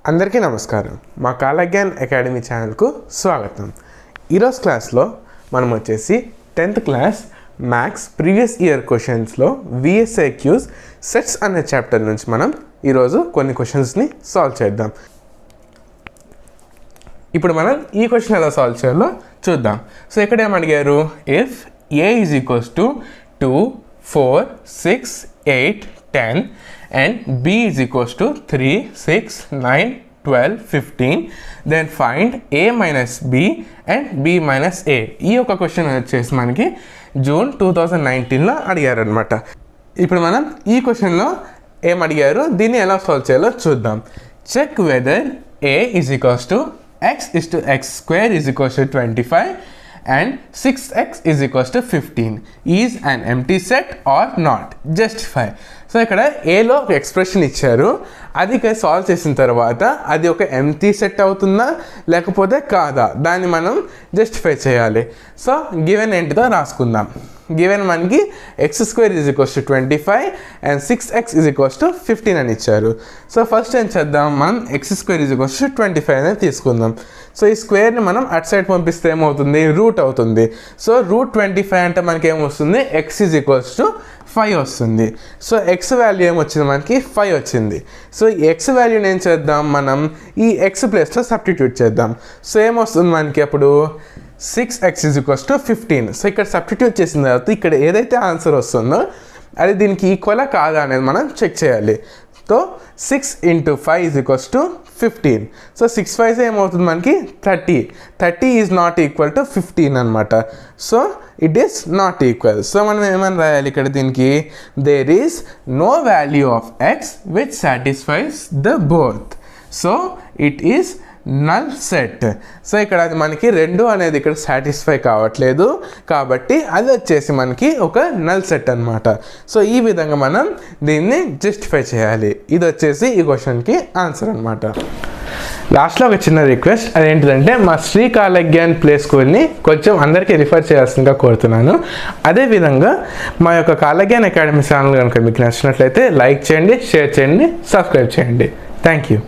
అందరికీ నమస్కారం. మా కాలజ్ఞాన్ అకాడమీ ఛానల్కు స్వాగతం. ఈరోజు క్లాస్లో మనం వచ్చేసి 10th class maths previous year క్వశ్చన్స్లో VSIQs సెట్స్ అనే చాప్టర్ నుంచి మనం ఈరోజు కొన్ని క్వశ్చన్స్ని సాల్వ్ చేద్దాం. ఇప్పుడు మనం ఈ క్వశ్చన్ ఎలా సాల్వ్ చేయాలో చూద్దాం. సో ఇక్కడ ఏమడిగారు, if A is equals to 2, 4, 6, 8, 10 and B is equals to 3, 6, 9, 12, 15 then find A minus B and B minus A. ఈ ఒక క్వశ్చన్ వచ్చేసి మనకి జూన్ 2019లో అడిగారు అనమాట. ఇప్పుడు మనం ఈ క్వశ్చన్లో ఏం అడిగారు, దీన్ని ఎలా సాల్వ్ చేయాలో చూద్దాం. Check whether A is equals to x is to x square is equals to 25 and 6x is equals to 15 is an empty set or not. Justify. So ఇక్కడ ఏలో ఒక ఎక్స్ప్రెషన్ ఇచ్చారు, అది సాల్వ్ చేసిన తర్వాత అది ఒక ఎంప్టీ సెట్ అవుతుందా లేకపోతే కాదా దాన్ని మనం జస్టిఫై చేయాలి. సో గివెన్ ఏంటిదో రాసుకుందాం. గివెన్ మనకి x² is equals to 25 and 6x is equals to 15 అని ఇచ్చారు. సో ఫస్ట్ ఏం చేద్దాం, మనం x² is equals to 25 అనేది తీసుకుందాం. సో ఈ స్క్వేర్ని మనం అటు సైడ్ పంపిస్తే ఏమవుతుంది, రూట్ అవుతుంది. సో రూట్ 25 అంటే మనకి ఏమొస్తుంది, x is equals to 5 వస్తుంది. సో x వాల్యూ ఏమొచ్చింది, మనకి 5 వచ్చింది. సో ఈ x వాల్యూని ఏం చేద్దాం, మనం ఈ x ప్లేస్లో సబ్స్టిట్యూట్ చేద్దాం. సో ఏమొస్తుంది మనకి అప్పుడు 6x is equals to 15. So ఇక్కడ సబ్స్టిట్యూట్ చేసిన తర్వాత ఇక్కడ ఏదైతే ఆన్సర్ వస్తుందో అది దీనికి ఈక్వలా కాదా అనేది మనం చెక్ చేయాలి. So 6 into 5 is equals to 15. So 6 5 ఏమవుతుంది మనకి 30 ఈజ్ నాట్ ఈక్వల్ టు 15 అనమాట. So it is not equal. So మనం ఏమని రాయాలి ఇక్కడ దీనికి, there is no value of x which satisfies the both. So it is null set. So ఇక్కడ అది మనకి 2 అనేది ఇక్కడ సాటిస్ఫై కావట్లేదు కాబట్టి అది వచ్చేసి మనకి ఒక నల్ సెట్ అనమాట. సో ఈ విధంగా మనం దీన్ని జస్టిఫై చేయాలి. ఇది వచ్చేసి ఈ క్వశ్చన్కి ఆన్సర్ అనమాట. లాస్ట్లో ఒక చిన్న రిక్వెస్ట్, అదేంటిదంటే మా శ్రీ కాలజ్ఞాన్ ప్లే స్కూల్ని కొంచెం అందరికీ రిఫర్ చేయాల్సిందిగా కోరుతున్నాను. అదేవిధంగా మా యొక్క కాలజ్ఞాన్ అకాడమీ ఛానల్ కనుక మీకు నచ్చినట్లయితే లైక్ చేయండి, షేర్ చేయండి, సబ్స్క్రైబ్ చేయండి. Thank you.